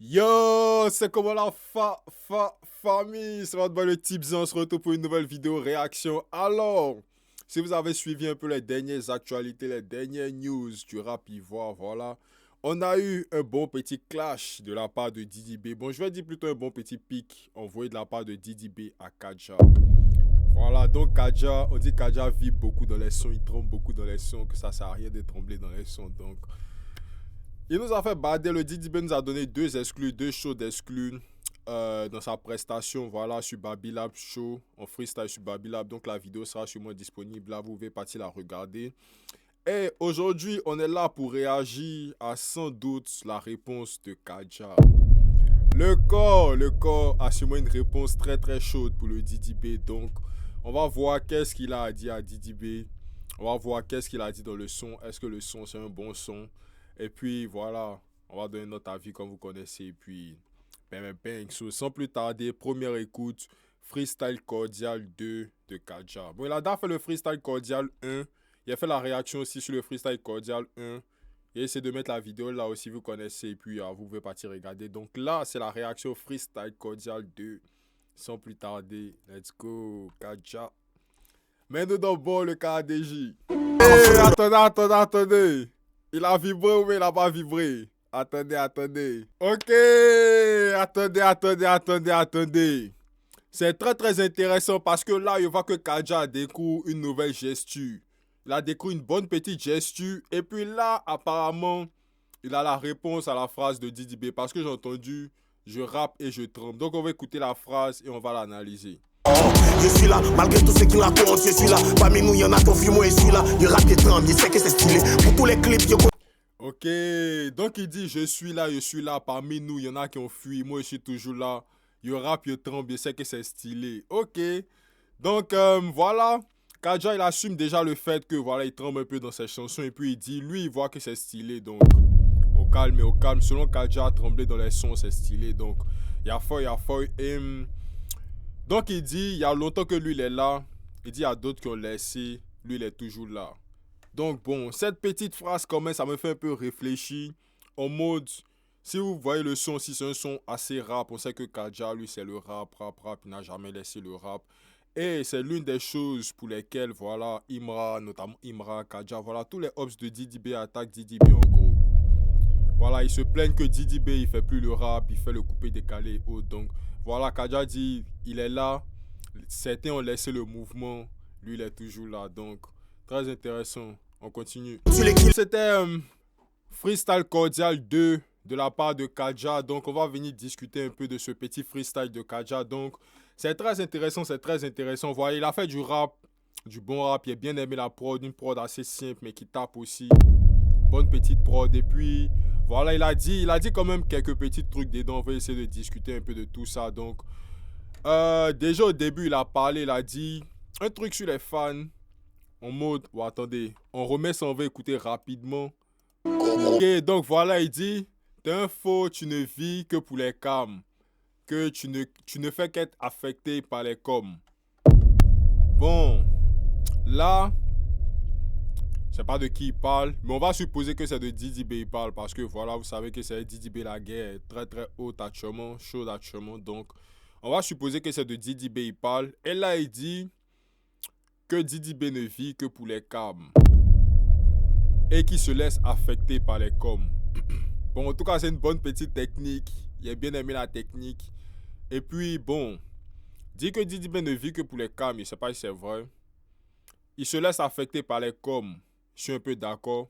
Yo, c'est comment la famille? C'est votre boy le Tipsy, on se retrouve pour une nouvelle vidéo réaction. Alors, si vous avez suivi un peu les dernières actualités, les dernières news du rap ivoire, voilà. On a eu un bon petit clash de la part de Didi B. Bon, je vais dire plutôt un bon petit pic envoyé de la part de Didi B à Kadja. Voilà, donc Kadja, on dit Kadja vibre beaucoup dans les sons, il tremble beaucoup dans les sons, que ça sert à rien de trembler dans les sons, donc... Il nous a fait bader, le Didi B nous a donné deux shows d'exclus dans sa prestation, voilà, sur Babylab Show, en freestyle sur Babylab. Donc la vidéo sera sûrement disponible, là vous pouvez partir la regarder. Et aujourd'hui, on est là pour réagir à sans doute la réponse de Kadja. Le corps a sûrement une réponse très très chaude pour le Didi B. Donc on va voir qu'est-ce qu'il a dit à Didi B. On va voir qu'est-ce qu'il a dit dans le son. Est-ce que le son c'est un bon son? Et puis voilà, on va donner notre avis comme vous connaissez. Et puis, bang. So, sans plus tarder, première écoute, Freestyle Cordial 2 de Kadja. Bon, il a déjà fait le Freestyle Cordial 1. Il a fait la réaction aussi sur le Freestyle Cordial 1. Il a essayé de mettre la vidéo là aussi, vous connaissez. Et puis, vous pouvez partir regarder. Donc là, c'est la réaction Freestyle Cordial 2. Sans plus tarder, let's go, Kadja. Mets-nous dans le bon le KDJ. Hey, attendez. Il a vibré ou il n'a pas vibré? Attendez. Ok, attendez. C'est très très intéressant parce que là, il voit que Kadja découvre une nouvelle gestu. Il a découvert une bonne petite gestu. Et puis là, apparemment, il a la réponse à la phrase de Didi B. Parce que j'ai entendu, je rappe et je tremble. Donc on va écouter la phrase et on va l'analyser. Je suis là, malgré tout ce qui raconte, je suis là. Parmi nous, il y en a qui ont fui, moi je suis là. Il rappe et tremble, il sait que c'est stylé. Pour tous les clips, Ok, donc il dit je suis là, parmi nous, il y en a qui ont fui, moi je suis toujours là. Il rappe, il tremble, il sait que c'est stylé. Ok, donc voilà, Kadja il assume déjà le fait que voilà, il tremble un peu dans ses chansons et puis il dit, lui il voit que c'est stylé, donc au calme, selon Kadja, trembler dans les sons c'est stylé, donc il y a fort. Donc il dit, il y a longtemps que lui il est là, il dit il y a d'autres qui ont laissé, lui il est toujours là. Donc bon, cette petite phrase quand même, ça me fait un peu réfléchir en mode, si vous voyez le son, si c'est un son assez rap, on sait que Kadja, lui, c'est le rap, il n'a jamais laissé le rap. Et c'est l'une des choses pour lesquelles, voilà, notamment Imra, Kadja, voilà, tous les hops de Didi B attaquent Didi B en gros. Voilà, ils se plaignent que Didi B, il fait plus le rap, il fait le coupé décalé et autres. Donc voilà, Kadja dit, il est là, certains ont laissé le mouvement, lui, il est toujours là, donc... Très intéressant. On continue. C'était Freestyle Cordial 2 de la part de Kadja. Donc, on va venir discuter un peu de ce petit freestyle de Kadja. Donc, c'est très intéressant. Vous voyez, il a fait du rap, du bon rap. Il a bien aimé la prod. Une prod assez simple, mais qui tape aussi. Bonne petite prod. Et puis, voilà, il a dit quand même quelques petits trucs dedans. On va essayer de discuter un peu de tout ça. Donc, déjà au début, il a dit un truc sur les fans. En mode, attendez, on remet ça, on va écouter rapidement. Ok, donc voilà, il dit, t'es un faux, tu ne vis que pour les cams. Que tu ne fais qu'être affecté par les coms. Bon, là, je sais pas de qui il parle, mais on va supposer que c'est de Didi B il parle parce que voilà, vous savez que c'est Didi B la guerre est très très haute actuellement, chaude actuellement. Donc, on va supposer que c'est de Didi B il parle. Et là, il dit... que Didi B ne vit que pour les cams et qui se laisse affecter par les coms. Bon, en tout cas, c'est une bonne petite technique. Il a bien aimé la technique. Et puis, bon, dit que Didi B ne vit que pour les cams, je ne sais pas si c'est vrai. Il se laisse affecter par les coms. Je suis un peu d'accord.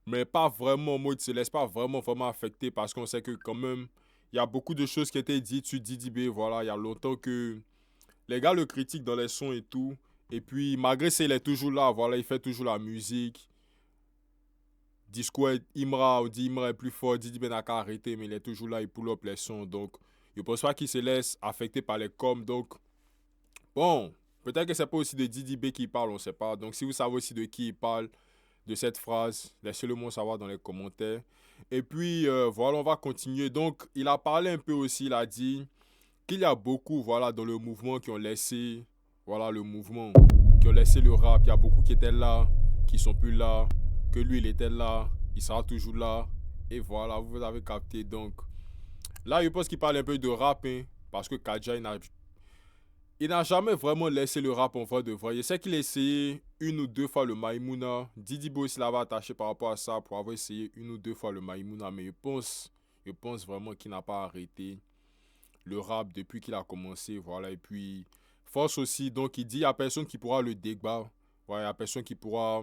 Mais pas vraiment, moi, il ne se laisse pas vraiment affecter parce qu'on sait que quand même, il y a beaucoup de choses qui étaient dites sur Didi B. Voilà, il y a longtemps que les gars le critiquent dans les sons et tout. Et puis, malgré ça, il est toujours là, voilà, il fait toujours la musique. Discours Imra, on dit Imra est plus fort, Didi B n'a qu'à arrêter, mais il est toujours là, il pull up les sons. Donc, je ne pense pas qu'il se laisse affecter par les coms. Donc, bon, peut-être que c'est pas aussi de Didi B qui parle, on ne sait pas. Donc, si vous savez aussi de qui il parle, de cette phrase, laissez-le moi savoir dans les commentaires. Et puis, voilà, on va continuer. Donc, il a parlé un peu aussi, il a dit qu'il y a beaucoup, voilà, dans le mouvement qui ont laissé... Voilà le mouvement qui a laissé le rap. Il y a beaucoup qui étaient là, qui sont plus là. Que lui, il était là, il sera toujours là. Et voilà, vous avez capté. Donc, Là, je pense qu'il parle un peu de rap, hein, parce que Kaja, il n'a jamais vraiment laissé le rap en vrai de vrai. Je sais qu'il a essayé une ou deux fois le Maïmouna. Didi Boy aussi l'avait attaché par rapport à ça pour avoir essayé une ou deux fois le Maïmouna. Mais je pense vraiment qu'il n'a pas arrêté le rap depuis qu'il a commencé. Voilà. Et puis, force aussi. Donc, il dit il n'y a personne qui pourra le débattre. Voilà, il n'y a personne qui pourra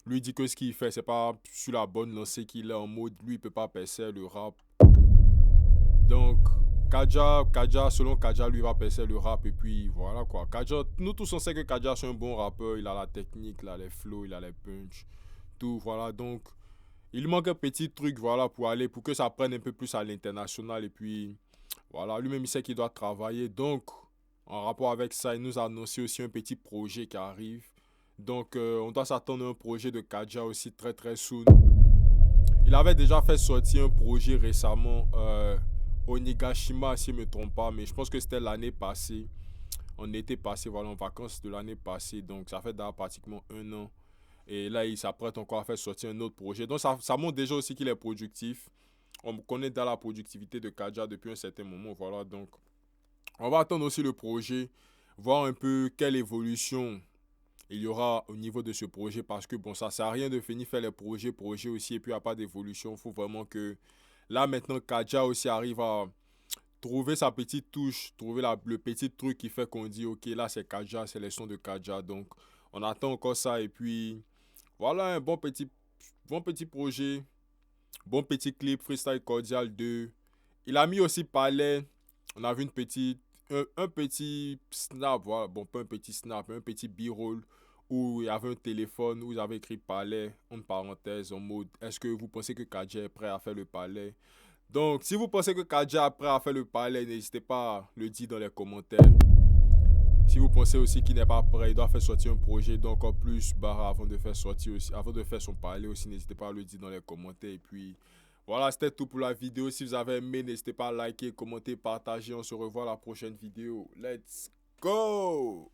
lui dire que ce qu'il fait, c'est pas sur la bonne lancée qu'il est en mode. Lui, il peut pas percer le rap. Donc, selon Kaja, lui va percer le rap et puis voilà quoi. Kaja, nous tous on sait que Kaja c'est un bon rappeur, il a la technique, il a les flows, il a les punch, tout voilà. Donc, il lui manque un petit truc voilà pour que ça prenne un peu plus à l'international et puis voilà, lui-même il sait qu'il doit travailler. Donc, en rapport avec ça, il nous a annoncé aussi un petit projet qui arrive. Donc, on doit s'attendre à un projet de Kaja aussi très très soon. Il avait déjà fait sortir un projet récemment, Onigashima, si je ne me trompe pas, mais je pense que c'était l'année passée. On était passé, voilà, en vacances de l'année passée, donc ça fait déjà pratiquement 1 an. Et là, il s'apprête encore à faire sortir un autre projet. Donc, ça montre déjà aussi qu'il est productif. On connaît dans la productivité de Kaja depuis un certain moment, voilà. Donc, on va attendre aussi le projet, voir un peu quelle évolution il y aura au niveau de ce projet parce que bon ça sert à rien de finir faire les projets aussi et puis il n'y a pas d'évolution. Il faut vraiment que là maintenant Kaja aussi arrive à trouver sa petite touche, trouver le petit truc qui fait qu'on dit ok là c'est Kaja, c'est les sons de Kaja. Donc on attend encore ça et puis voilà un bon petit projet, bon petit clip Freestyle Cordial 2. Il a mis aussi Palais, on a vu un petit snap, voilà. Bon pas un petit snap, un petit b-roll où il y avait un téléphone où ils avaient écrit palais, entre parenthèses, en mode est-ce que vous pensez que Kaja est prêt à faire le palais? Donc, si vous pensez que Kaja est prêt à faire le palais, n'hésitez pas à le dire dans les commentaires. Si vous pensez aussi qu'il n'est pas prêt, il doit faire sortir un projet d'encore plus barre avant de faire sortir aussi, avant de faire son palais aussi, n'hésitez pas à le dire dans les commentaires. Et puis, voilà, c'était tout pour la vidéo. Si vous avez aimé, n'hésitez pas à liker, commenter, partager. On se revoit à la prochaine vidéo. Let's go!